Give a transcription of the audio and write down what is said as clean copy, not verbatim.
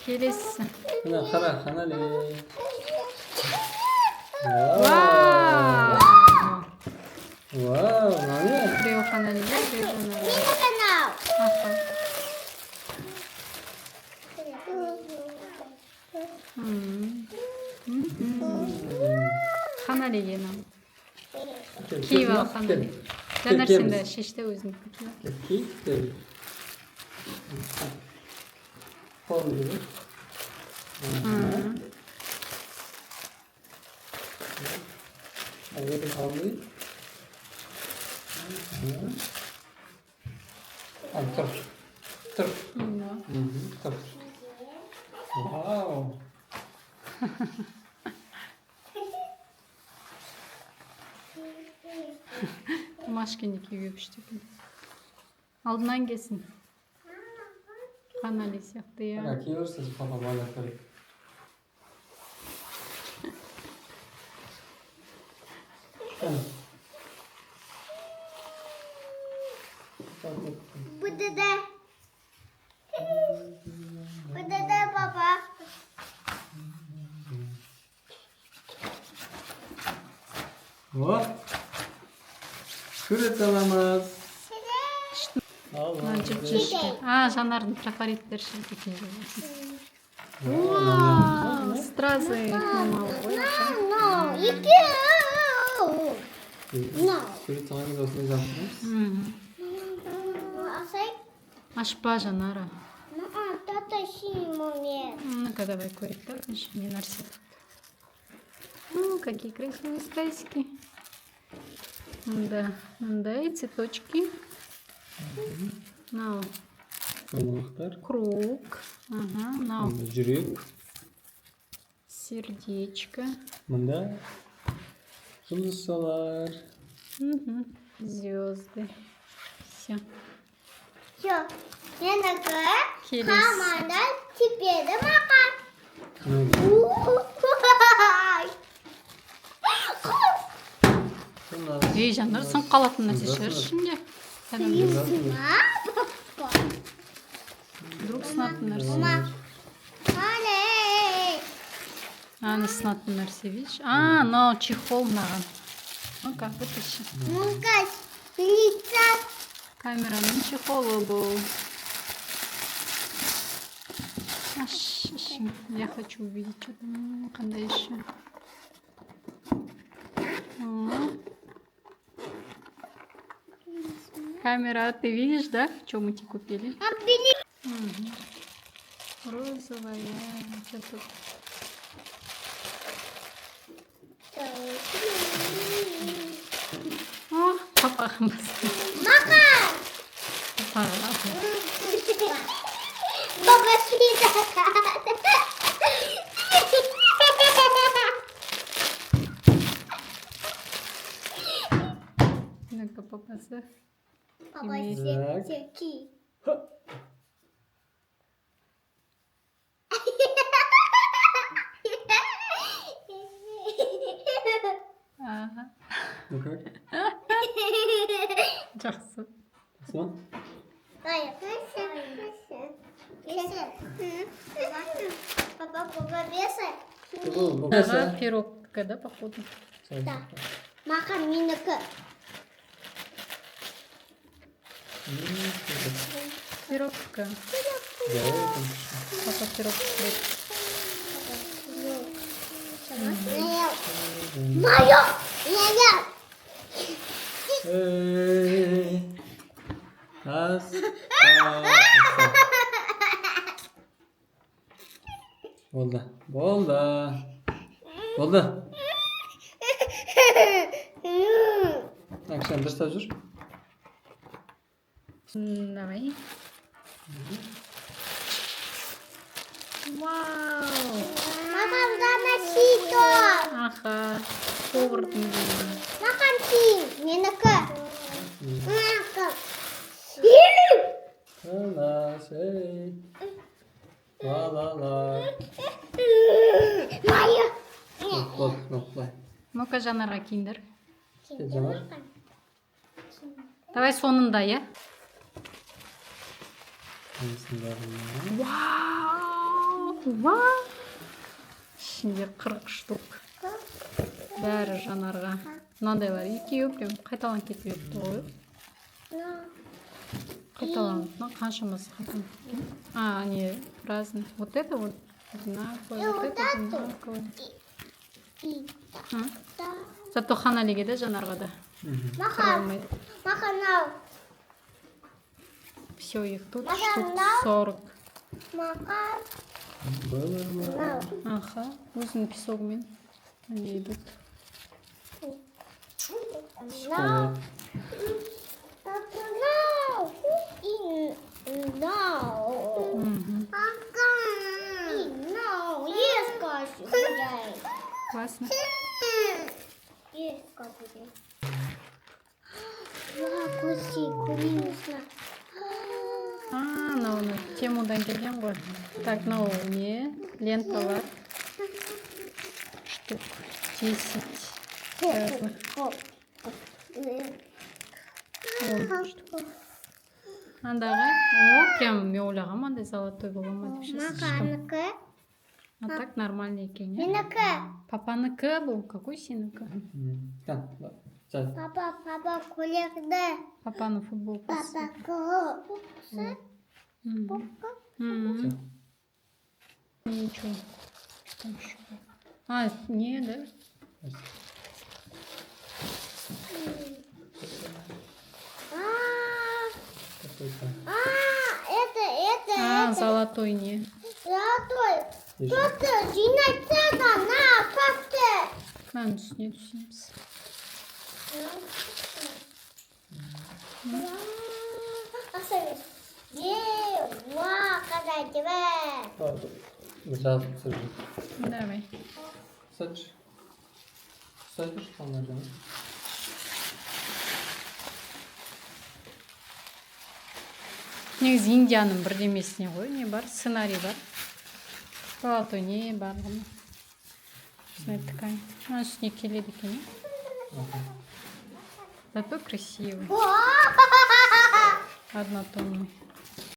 Келесі. Мына қара, қанали. Вау! Вау, мынаны? Біреу қанали, біреу жанары. Менің канал. Аха. Қанали енам. Киіп ал қанали. Жанар сен де шешті өзің. Ки, кел. Қолын жүр. Әйелі қалды. Тұр. Тұр. Тұр. Вау. Машкені киіп өпішті. Алдынан келсін. Қанали сияқты, я. Ана кейбірсіз папа бала көріп. Burada da. Burada da baba. О, сурет аламыз. Мына жіп-жіпке. Жанардың трафариттер шілдекен жіберсін. Вау, стразы. No, iki. Сурет аламыз осыны жақтырмыз. Асай. Ашпа жанара. Тата Симоне. Ну-ка, давай курить, так? Не нарсит. Какие красивые стразики. Да, и цветочки. Нау. Круг. Ага, нау. Жүрек. Сердечко. Мында жұлдызшалар. Звезды. Все. Все. Менікі Келесі. команда тепеді маған. Ей, жандар, сын қалатын нәрсе шығар ішінде. Вдруг сынатын нәрсе. Не сынатын нәрсе, видишь? Но чехол маған. Ну-ка, вытащи. Ну-ка, лица. Камераның чехолы бұл. Я хочу увидеть что-то. Когда еще? Камера, ты видишь, да, что мы тебе купили? Розовая. Это... О, папа. Маха! Папа. Баба свита. Ну-ка, попаса. Баба секи. Ну как? Жақсы. Осман? Папа, беса. Это пирог, да, походу? Да. Маха минука. Пирогка. Папа пирог. Мое! Аз. Болды. Акшан дұрыстап жүр. Давай. Вау! Мама, заносито! Аха, повардың. Махан син, менікі. Алас, эй. Ла-ла-ла. Мое! Болды. Ну-ка, жанарға киндер. Жанар. Давай сонында, я? Вау! Вау! Вау! Ішінде 40 штук. Бәрі жанарға. Мынандайлар екеуі прям қайталанып кетіп кетті ғой. Қайталанып, қаншамасы қайталанып кеткен. А, не, разный. Вот это вот одинаковое, вот это одинаковое. Зато Ханалиге да, жанарға да. Махан ал. Все, их тут штук 40. Махан. Ага, өзінің песогымен они идут. No. Классно. Мынау темудан келген ғой. Так, мынау не? Ленталар. Штук 10. Разных. 10 штук. Андағы, прям мен ойлағам, андай золотой бола ма деп шештім. А так нормальный екен, иә? Менікі. Папанікі бұл, какой сенікі? Папа көйлекті. Папаның футболкасы. Папа Ничего. А, не, да? Это. Золотой не. Золотой. Просто жинайтсада, на, как-то. Мынаның үстіне түсеміз. Какая тебя? Жазып түсірді. Давай. Сәтші. Сәтші қалмай жаңа. Негізі Индияның бірдемесіне ғой, не бар? Сценарий бар. Золотой не бар ғына. Осындай ткань. Мына үстіне келеді екен. Зато красивый. Однотонный.